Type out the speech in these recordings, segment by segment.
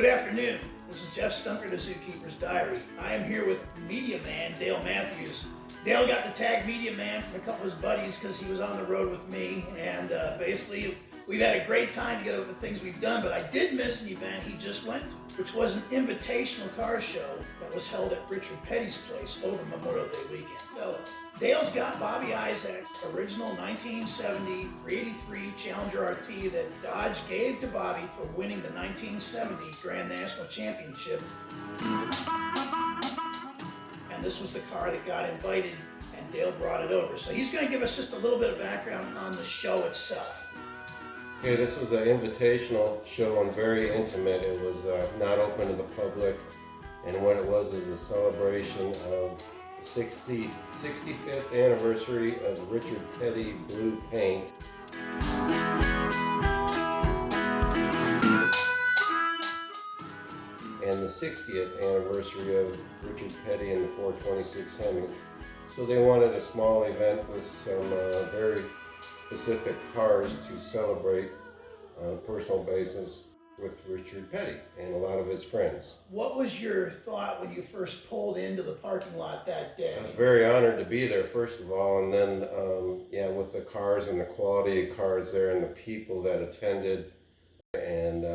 Good afternoon. This is Geoff Stunkard of Zookeeper's Diary. I am here with Media Man, Dale Mathews. Dale got the tag Media Man from a couple of his buddies because he was on the road with me, and basically we've had a great time together with the things we've done, but I did miss an event he just went to, which was an invitational car show that was held at Richard Petty's place over Memorial Day weekend. So Dale's got Bobby Isaac's original 1970 383 Challenger RT that Dodge gave to Bobby for winning the 1970 Grand National Championship. And this was the car that got invited, and Dale brought it over. So he's going to give us just a little bit of background on the show itself. Okay, this was an invitational show and very intimate. It was not open to the public, and what it was is a celebration of the 65th anniversary of Richard Petty blue paint. And the 60th anniversary of Richard Petty and the 426 Hemi. So they wanted a small event with some very specific cars to celebrate on a personal basis with Richard Petty and a lot of his friends. What was your thought when you first pulled into the parking lot that day? I was very honored to be there, first of all, and then with the cars and the quality of cars there and the people that attended. And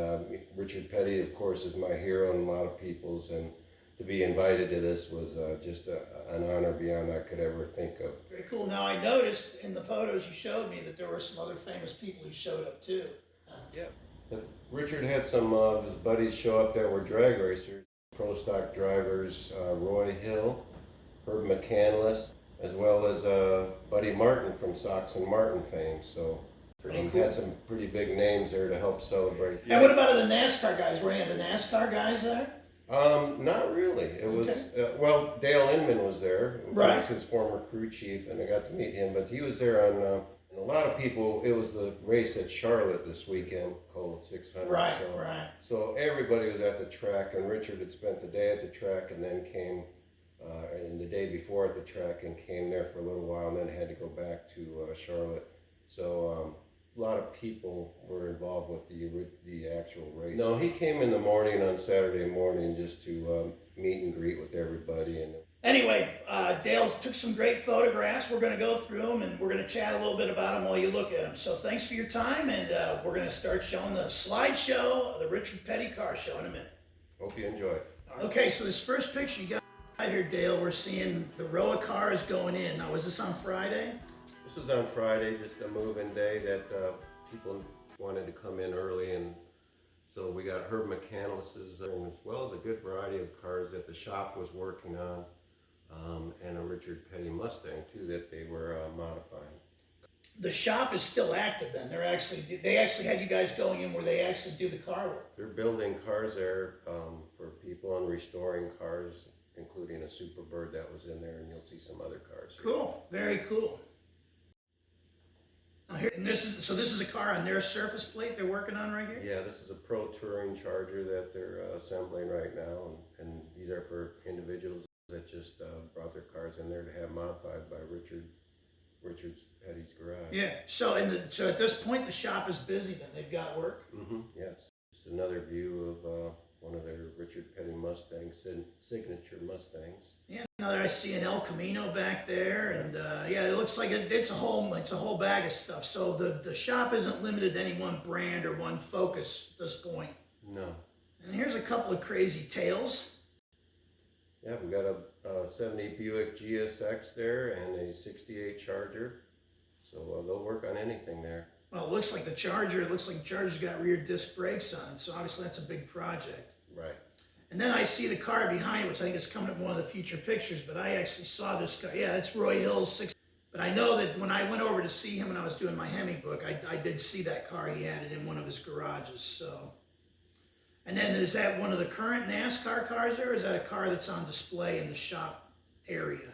Richard Petty, of course, is my hero and a lot of people's, and to be invited to this was just an honor beyond I could ever think of. Very cool. Now I noticed in the photos you showed me that there were some other famous people who showed up too. Yeah. But Richard had some of his buddies show up that were drag racers, pro stock drivers, Roy Hill, Herb McCandless, as well as Buddy Martin from Sox Martin fame. So pretty cool. Had some pretty big names there to help celebrate. And what about the NASCAR guys? Were any of the NASCAR guys there? Not really. It was, Dale Inman was there. Right. He was his former crew chief, and I got to meet him, but he was there on, a lot of people, it was the race at Charlotte this weekend, called 600. Right, right. So everybody was at the track, and Richard had spent the day at the track and then came, and the day before at the track and came there for a little while and then had to go back to Charlotte. So, a lot of people were involved with the actual race. No, he came in the morning on Saturday morning just to meet and greet with everybody. And anyway, Dale took some great photographs. We're going to go through them and we're going to chat a little bit about them while you look at them. So thanks for your time, and we're going to start showing the slideshow of the Richard Petty car show in a minute. Hope you enjoy it. Okay, so this first picture you got here, Dale, we're seeing the row of cars going in. Now, was this on Friday? This was on Friday, just a move-in day that people wanted to come in early, and so we got Herb McCandless's, as well as a good variety of cars that the shop was working on, and a Richard Petty Mustang too that they were modifying. The shop is still active then. They actually had you guys going in where they actually do the car work. They're building cars there for people and restoring cars, including a Superbird that was in there, and you'll see some other cars. Cool, very cool. And this is a car on their surface plate they're working on right here? Yeah, this is a Pro Touring Charger that they're assembling right now, and these are for individuals that just brought their cars in there to have modified by Richard Petty's garage. Yeah, so at this point the shop is busy then, they've got work? Mm-hmm, yes. Just another view of one of their Richard Petty Mustangs, signature Mustangs. Yeah, now I see an El Camino back there, and yeah, it looks like it's a whole bag of stuff. So the shop isn't limited to any one brand or one focus at this point. No. And here's a couple of crazy tales. Yeah, we got a 70 Buick GSX there and a 68 Charger. So they'll work on anything there. Well, it looks like the Charger's got rear disc brakes on it, so obviously that's a big project. Right. And then I see the car behind it, which I think is coming up in one of the future pictures, but I actually saw this car. Yeah, it's Roy Hill's 6. But I know that when I went over to see him when I was doing my Hemi book, I did see that car he had it in one of his garages. So, and then is that one of the current NASCAR cars there, or is that a car that's on display in the shop area?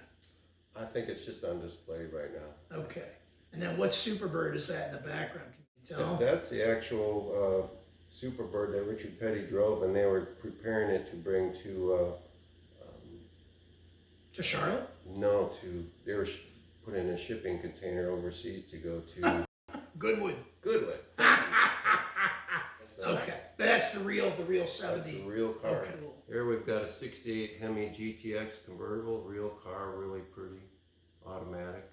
I think it's just on display right now. Okay. And then what Superbird is that in the background? Can you tell? That's the actual Superbird that Richard Petty drove, and they were preparing it to bring to Charlotte? No, they were put in a shipping container overseas to go to Goodwood. Goodwood. Okay, that's that's the real 70. That's the real car. Okay, cool. Here we've got a 68 Hemi GTX convertible, real car, really pretty, automatic.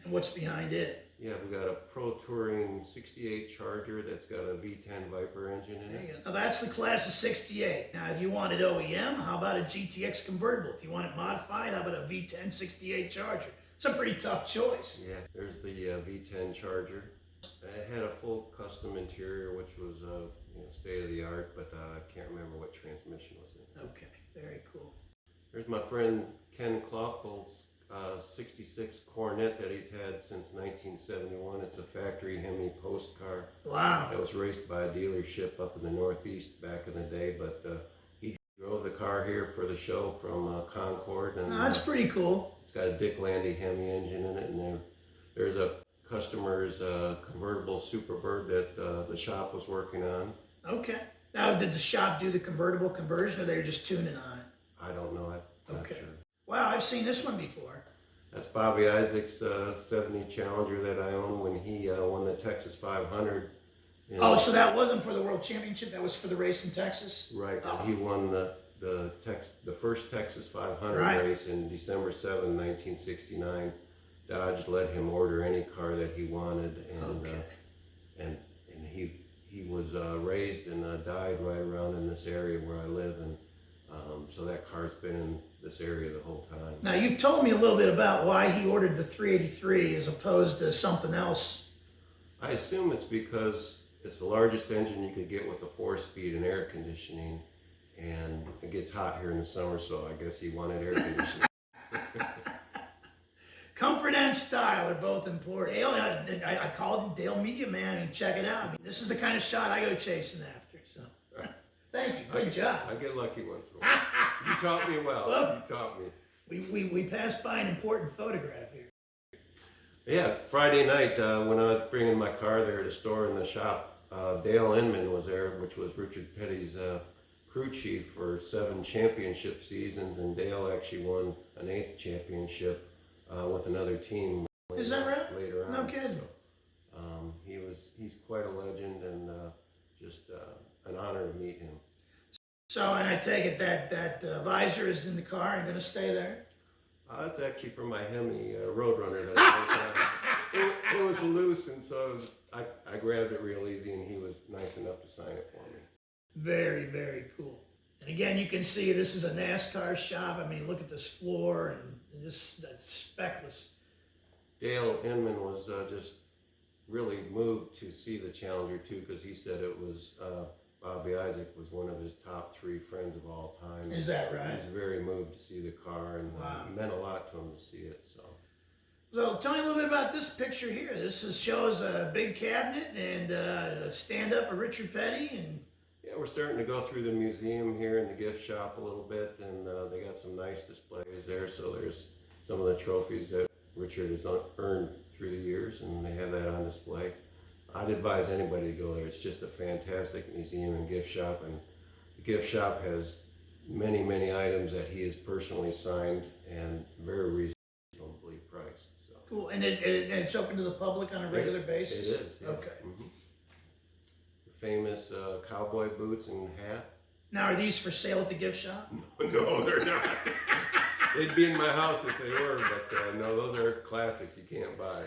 And what's behind it? Yeah, we got a Pro Touring 68 Charger that's got a V10 Viper engine in There you it. go. Now that's the class of 68. Now if you wanted OEM, how about a GTX convertible? If you want it modified, how about a V10 68 Charger? It's a pretty tough choice. Yeah, there's the V10 Charger. It had a full custom interior, which was state of the art, but I can't remember what transmission was in it. Okay, very cool. There's my friend Ken Kloppel's 66 Cornet that he's had since 1971. It's a factory Hemi post car. Wow. That was raced by a dealership up in the Northeast back in the day, but he drove the car here for the show from Concord. And That's pretty cool. it's got a Dick Landy Hemi engine in it, and there's a customer's convertible Superbird that the shop was working on. Okay. Now, did the shop do the convertible conversion, or they were just tuning on it? I don't know. I'm not Okay. sure. Wow, I've seen this one before. That's Bobby Isaac's 70 Challenger that I own when he won the Texas 500. Oh, so that wasn't for the World Championship, that was for the race in Texas? Right. Oh. He won the first Texas 500 Right. race in December 7, 1969. Dodge let him order any car that he wanted, and Okay. and he was raised and died right around in this area where I live, and so that car's been in this area the whole time. Now, you've told me a little bit about why he ordered the 383 as opposed to something else. I assume it's because it's the largest engine you could get with a 4-speed and air conditioning, and it gets hot here in the summer, so I guess he wanted air conditioning. Comfort and style are both important. Dale, I called him Dale Media Man, and check it out. I mean, this is the kind of shot I go chasing after. So, thank you. Good job. I get lucky once in a while. You taught me well. You taught me. We passed by an important photograph here. Yeah, Friday night when I was bringing my car there to store in the shop, Dale Inman was there, which was Richard Petty's crew chief for 7 championship seasons, and Dale actually won an 8th championship with another team. Is that right? Later on. No kidding. So, he's quite a legend, and just an honor to meet him. So, and I take it that visor is in the car and going to stay there? It's actually from my Hemi Road Runner. It was loose, and so I grabbed it real easy, and he was nice enough to sign it for me. Very, very cool. And again, you can see this is a NASCAR shop. I mean, look at this floor and this speckless. Dale Inman was just really moved to see the Challenger too, because he said it was Bobby Isaac was one of his top 3 friends of all time. Is that right? He was very moved to see the car, and Wow. it meant a lot to him to see it. So tell me a little bit about this picture here. Shows a big cabinet and a stand-up of Richard Petty. And Yeah, we're starting to go through the museum here in the gift shop a little bit, and they got some nice displays there. So there's some of the trophies that Richard has earned through the years, and they have that on display. I'd advise anybody to go there. It's just a fantastic museum and gift shop, and the gift shop has many, many items that he has personally signed and very reasonably priced. So cool. And it's open to the public on a regular basis? It is. Yeah. Okay. Mm-hmm. The famous cowboy boots and hat. Now, are these for sale at the gift shop? No, they're not. They'd be in my house if they were, but no, those are classics you can't buy.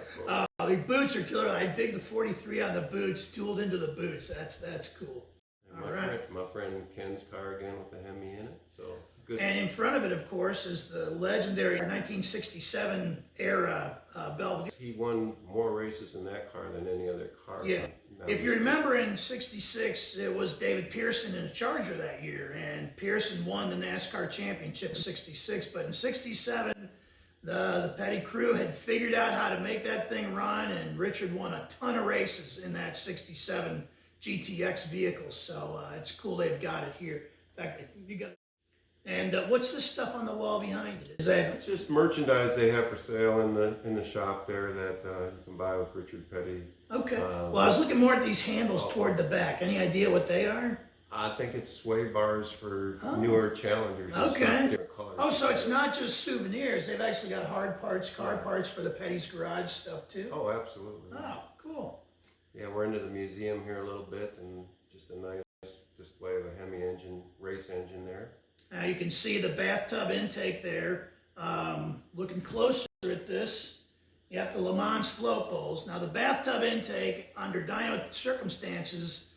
The boots are killer. I dig the 43 on the boots, tooled into the boots. That's cool. And my friend Ken's car again with the Hemi in it. So good. And in front of it, of course, is the legendary 1967 era Belvedere. He won more races in that car than any other car. Yeah. If you remember in '66, it was David Pearson in a Charger that year, and Pearson won the NASCAR championship in '66. But in '67, the Petty crew had figured out how to make that thing run, and Richard won a ton of races in that '67 GTX vehicle. So it's cool they've got it here. In fact, I think you got it. And what's this stuff on the wall behind it? Is that? It's just merchandise they have for sale in the shop there that you can buy with Richard Petty. Okay. Well, I was looking more at these handles toward the back. Any idea what they are? I think it's sway bars for newer Challengers. And Okay. stuff, different colors. Oh, so it's not just souvenirs. They've actually got hard parts, car parts for the Petty's garage stuff too. Oh, absolutely. Oh, cool. Yeah, we're into the museum here a little bit, and just a nice display of a Hemi engine, race engine there. Now you can see the bathtub intake there. Looking closer at this, you have the Le Mans float bowls. Now the bathtub intake under dyno circumstances,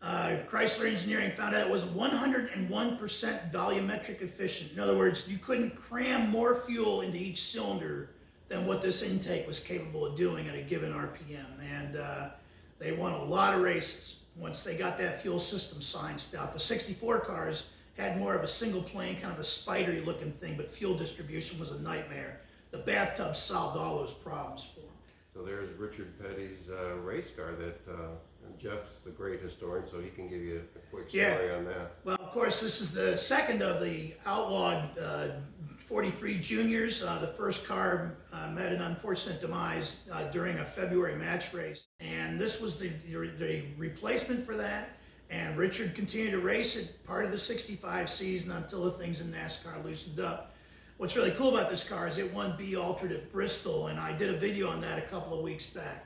Chrysler Engineering found out it was 101% volumetric efficient. In other words, you couldn't cram more fuel into each cylinder than what this intake was capable of doing at a given RPM. And they won a lot of races once they got that fuel system scienced out. The 64 cars had more of a single plane, kind of a spidery looking thing, but fuel distribution was a nightmare. The bathtub solved all those problems for them. So there's Richard Petty's race car that, and Geoff's the great historian, so he can give you a quick story on that. Well, of course, this is the second of the outlawed 43 juniors. The first car met an unfortunate demise during a February match race. And this was the replacement for that. And Richard continued to race it part of the 65 season until the things in NASCAR loosened up. What's really cool about this car is it won B Altered at Bristol, and I did a video on that a couple of weeks back.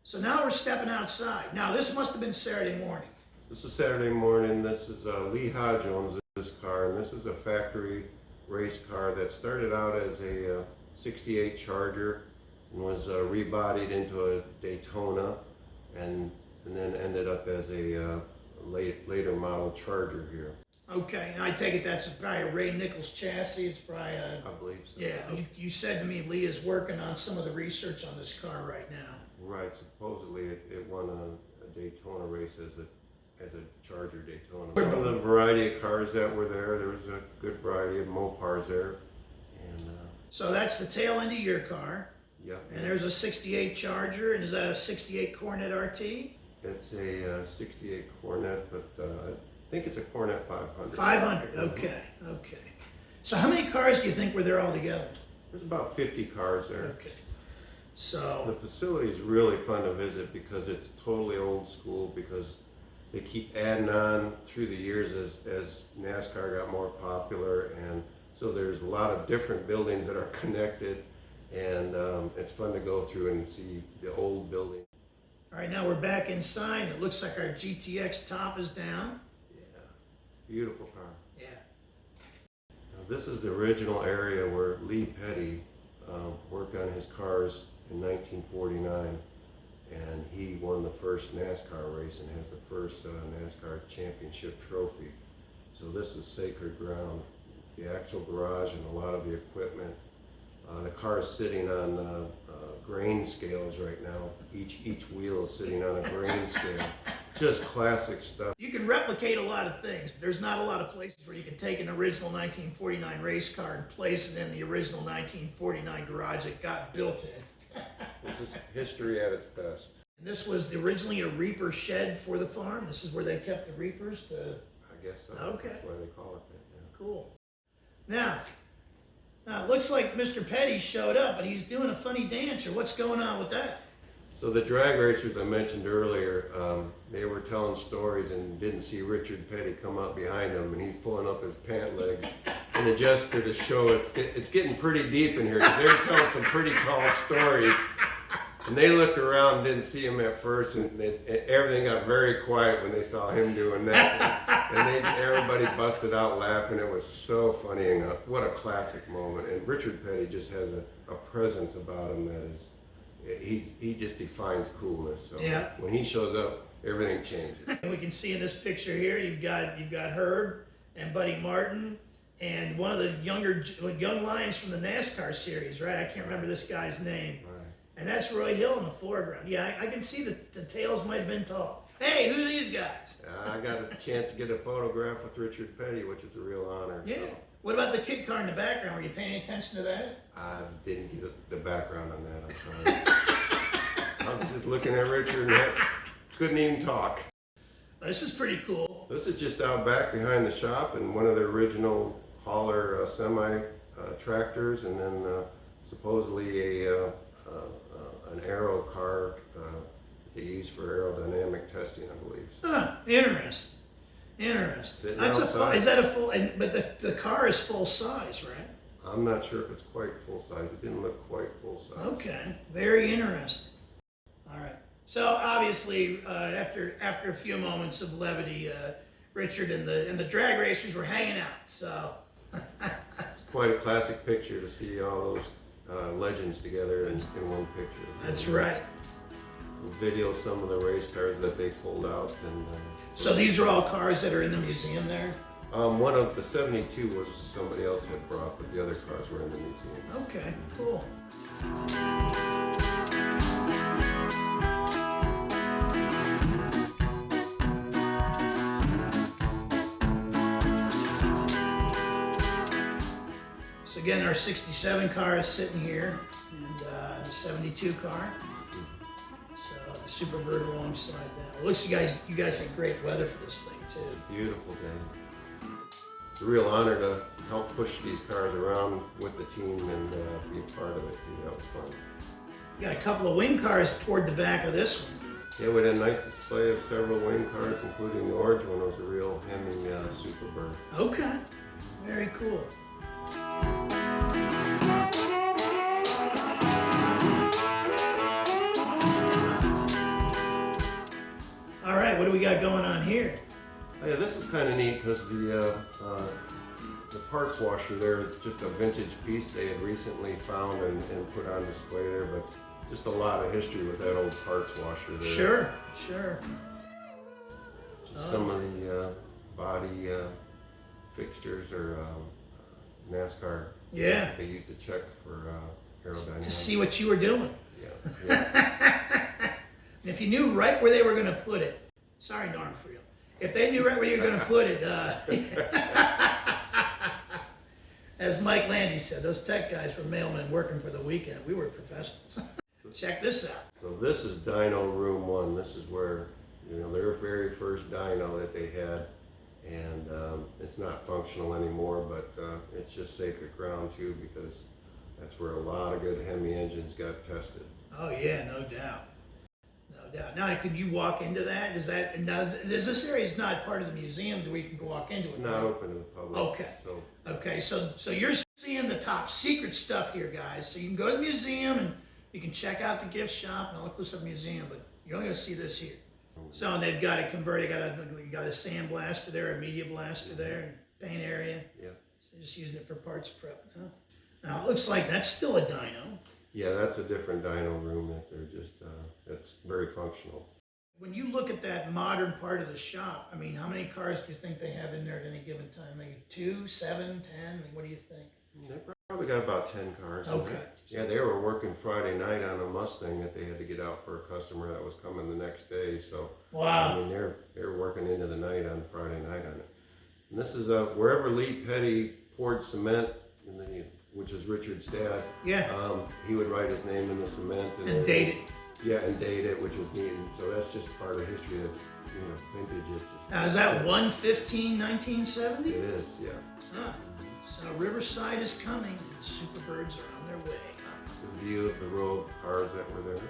So now we're stepping outside. Now this must have been Saturday morning. This is Saturday morning. This is Lee Hodge owns this car, and this is a factory race car that started out as a 68 Charger and was rebodied into a Daytona, and then ended up as a later model Charger here. Okay, and I take it that's probably a Ray Nichols chassis. It's probably a... I believe so. Yeah, you said to me Lee is working on some of the research on this car right now. Right, supposedly it won a Daytona race as a Charger Daytona. Some of the variety of cars that were there was a good variety of Mopars there. And so that's the tail end of your car. yeah. And there's a 68 Charger, and is that a 68 Cornet RT? It's a 68 Cornet, but I think it's a Cornet 500. 500, okay, okay. So how many cars do you think were there altogether? There's about 50 cars there. Okay. So the facility is really fun to visit because it's totally old school, because they keep adding on through the years as NASCAR got more popular, and so there's a lot of different buildings that are connected, and it's fun to go through and see the old building. all right, now we're back inside. It looks like our GTX top is down. Yeah, beautiful car. Yeah. Now, this is the original area where Lee Petty worked on his cars in 1949, and he won the first NASCAR race and has the first NASCAR championship trophy. So this is sacred ground. The actual garage and a lot of the equipment. The car is sitting on grain scales right now. Each wheel is sitting on a grain scale. Just classic stuff. You can replicate a lot of things. There's not a lot of places where you can take an original 1949 race car and place it in the original 1949 garage it got built in. This is history at its best. And this was originally a reaper shed for the farm. This is where they kept the reapers to... I guess so. Okay. That's why they call it that. Yeah. Cool. Now it looks like Mr. Petty showed up, but he's doing a funny dance, or what's going on with that? So the drag racers I mentioned earlier, they were telling stories and didn't see Richard Petty come up behind them, and he's pulling up his pant legs and a gesture to show it's getting pretty deep in here, because they were telling some pretty tall stories. And they looked around and didn't see him at first, and everything got very quiet when they saw him doing that. And everybody busted out laughing. It was so funny, and what a classic moment. And Richard Petty just has a presence about him that is, he just defines coolness. So yeah. When he shows up, everything changes. And we can see in this picture here, you've got Herb and Buddy Martin, and one of the young lions from the NASCAR series, right? I can't remember this guy's name. Right. And that's Roy Hill in the foreground. Yeah, I can see the tails might have been tall. Hey, who are these guys? I got a chance to get a photograph with Richard Petty, which is a real honor. Yeah. So. What about the kit car in the background? Were you paying any attention to that? I didn't get the background on that, I'm sorry. I was just looking at Richard and couldn't even talk. This is pretty cool. This is just out back behind the shop, and one of the original hauler semi tractors, and then supposedly an aero car they use for aerodynamic testing, I believe. Huh, interesting. Interesting. That's is that a full, but the car is full size, right? I'm not sure if it's quite full size. It didn't look quite full size. Okay, very interesting. All right. So obviously, after a few moments of levity, Richard and the drag racers were hanging out. So It's quite a classic picture to see all those legends together in one picture. that's right. We'll video some of the race cars that they pulled out. And So these are all cars that are in the museum there? one of the 72 was somebody else had brought, but the other cars were in the museum. Okay, cool. So again, our 67 car is sitting here, and the 72 car. So the Superbird alongside that. Well, looks you guys had great weather for this thing too. Beautiful day. It's a real honor to help push these cars around with the team and be a part of it too. That was fun. You got a couple of wing cars toward the back of this one. Yeah, we had a nice display of several wing cars, including the orange one was a real Hemi Superbird. Okay, very cool. All right, what do we got going on here? Oh, yeah, this is kind of neat because the parts washer there is just a vintage piece they had recently found and put on display there, but just a lot of history with that old parts washer there. Sure. Just some of the body fixtures or NASCAR. Yeah. They used to check for aerodynamics. To see what you were doing. Yeah. And if you knew right where they were going to put it, sorry, Norm Friel, if they knew right where you were going to put it, as Mike Landy said, those tech guys were mailmen working for the weekend. We were professionals. Check this out. So this is Dyno Room 1. This is where, their very first dyno that they had. And it's not functional anymore, but it's just sacred ground too, because that's where a lot of good Hemi engines got tested. Oh yeah, no doubt. No doubt. Now, could you walk into that? This area is not part of the museum where you can walk into it? It's not open to the public. Okay. So you're seeing the top secret stuff here, guys. So you can go to the museum and you can check out the gift shop and all inclusive museum, but you're only going to see this here. So they've got it converted. You got a sandblaster there, a media blaster there, and paint area. Yeah. So just using it for parts prep now. Now it looks like that's still a dyno. Yeah, that's a different dyno room that they're just, it's very functional. When you look at that modern part of the shop, I mean, how many cars do you think they have in there at any given time? Maybe 2, 7, 10? I mean, what do you think? They probably got about 10 cars. Okay. Yeah, they were working Friday night on a Mustang that they had to get out for a customer that was coming the next day. So, wow. I mean, they're working into the night on Friday night on it. And this is wherever Lee Petty poured cement, which is Richard's dad. Yeah. He would write his name in the cement And date it. Yeah, and date it, which was neat. And so that's just part of history. That's vintage. It's just, now is that 1/15/1970? It is, yeah. Huh. So Riverside is coming. The Superbirds are on their way. The view of the row of cars that were there.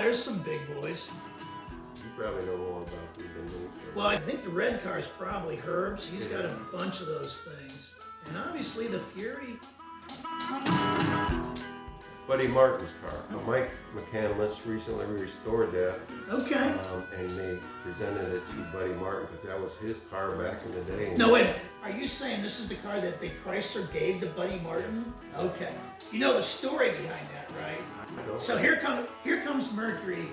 There's some big boys. You probably know more about these than me. So. Well, I think the red car is probably Herb's. He's got a bunch of those things. And obviously the Fury. Buddy Martin's car. Mike McCandless recently restored that. Okay. And they presented it to Buddy Martin because that was his car back in the day. No, wait. Are you saying this is the car that the Chrysler gave to Buddy Martin? Okay. You know the story behind that, right? So here comes Mercury,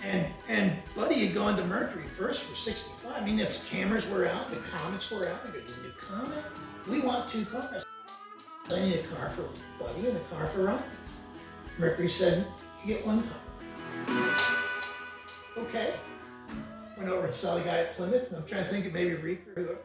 and Buddy had gone to Mercury first for 65. I mean, if cameras were out, the Comets were out, they go, "Do new Comet? We want 2 cars. I need a car for Buddy and a car for Ronnie." Mercury said, "You get 1 car." Okay. Went over and saw the guy at Plymouth, and I'm trying to think of maybe Reeker.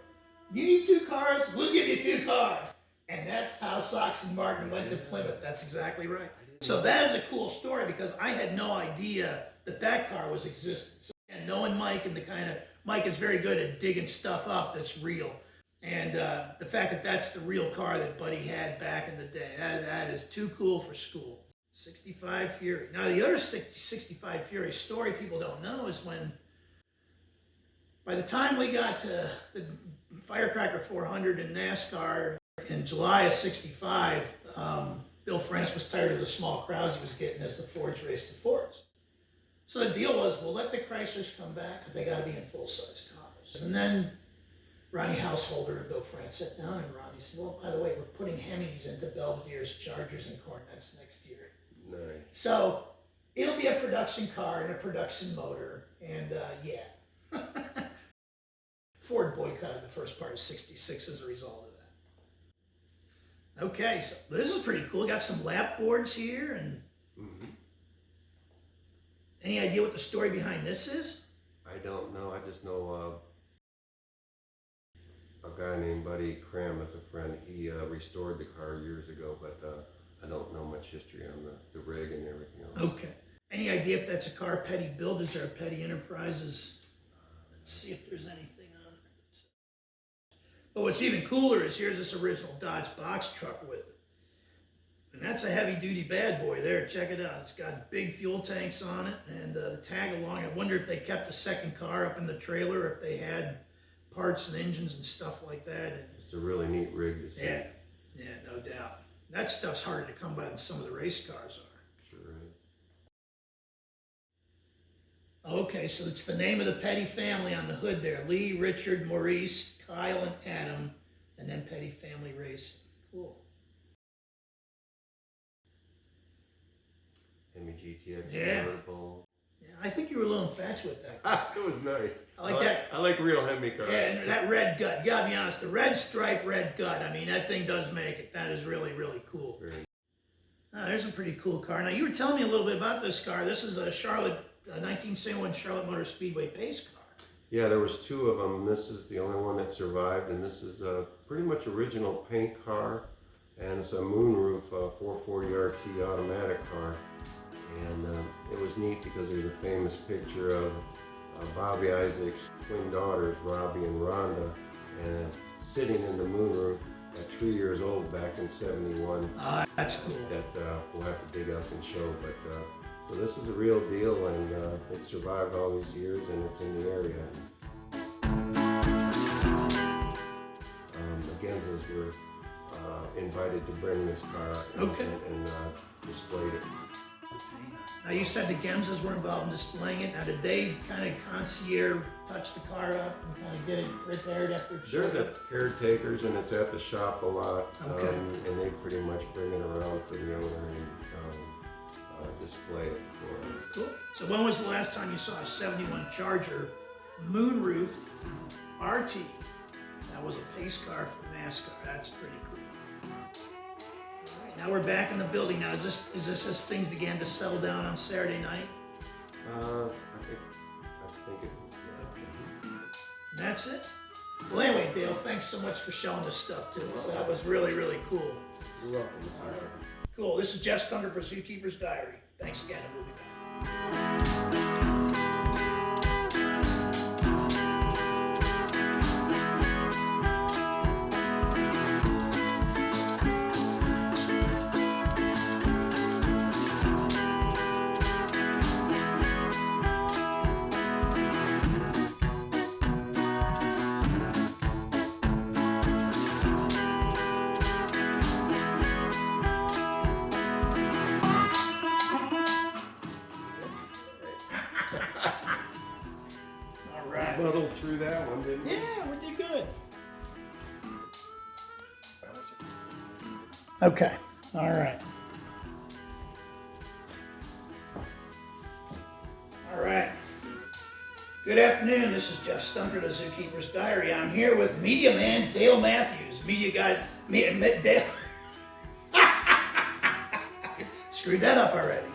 "You need 2 cars? We'll give you 2 cars." And that's how Sox Martin went to Plymouth. That's exactly right. So that is a cool story because I had no idea that car was existing. So, and knowing Mike and Mike is very good at digging stuff up that's real. And the fact that that's the real car that Buddy had back in the day, that is too cool for school. 65 Fury. Now the other 65 Fury story people don't know is when, by the time we got to Firecracker 400 in NASCAR in July of '65. Bill France was tired of the small crowds he was getting as the Fords raced the Fords. So the deal was, we'll let the Chryslers come back, but they got to be in full-size cars. And then Ronnie Householder and Bill France sat down, and Ronnie said, well, by the way, we're putting Hemis into Belvedere's, Chargers, and Cornettes next year. Nice. So it'll be a production car and a production motor, and yeah. Ford boycotted the first part of '66 as a result of that. Okay, so this is pretty cool. Got some lap boards here, and any idea what the story behind this is? I don't know. I just know a guy named Buddy Cram as a friend. He restored the car years ago, but I don't know much history on the rig and everything else. Okay. Any idea if that's a car Petty built? Is there a Petty Enterprises? Let's see if there's anything on it. But what's even cooler is here's this original Dodge box truck with it. And that's a heavy-duty bad boy there. Check it out. It's got big fuel tanks on it, and the tag along. I wonder if they kept a second car up in the trailer, or if they had parts and engines and stuff like that. And it's a really neat rig to see. Yeah, no doubt. That stuff's harder to come by than some of the race cars are. Sure is. Okay, so it's the name of the Petty family on the hood there. Lee, Richard, Maurice, Kyle, and Adam, and then Petty Family Racing. Cool. Hemi GTX Yeah. convertible. Yeah, I think you were a little infatuated with that. It was nice. I like that. I like real Hemi cars. Yeah, and that red gut. Gotta be honest, the red stripe, red gut. I mean, that thing does make it. That is really, really cool. There's a pretty cool car. Now, you were telling me a little bit about this car. This is a Charlotte, 1971 Charlotte Motor Speedway pace car. Yeah, there was two of them. This is the only one that survived, and this is a pretty much original paint car, and it's a moonroof 440 RT automatic car. And it was neat because there's a famous picture of Bobby Isaac's twin daughters, Robbie and Rhonda, and sitting in the moonroof at 3 years old back in '71. That's cool. That we'll have to dig up and show. But so this is a real deal, and it survived all these years, and it's in the area. The Genzas were invited to bring this car and displayed it. Now, you said the Gemsas were involved in displaying it. Now, did they kind of concierge touch the car up and kind of get it prepared after? They're the caretakers, and it's at the shop a lot. Okay. And they pretty much bring it around for the owner and display it for him. Cool. So when was the last time you saw a '71 Charger moonroof RT? That was a pace car from NASCAR. That's pretty cool. Now we're back in the building. Now, is this as things began to settle down on Saturday night? I think it was. Yeah. And that's it? Well, anyway, Dale, thanks so much for showing this stuff to us. That was really, really cool. You're welcome. All right. Cool. This is Geoff Stunkard for Zookeeper's Diary. Thanks again, and we'll be back. Muddled through that one, didn't we? Yeah, we did good. Okay, all right. All right. Good afternoon, this is Geoff Stunkard of Zookeeper's Diary. I'm here with media man Dale Mathews, media guy, Dale. Screwed that up already.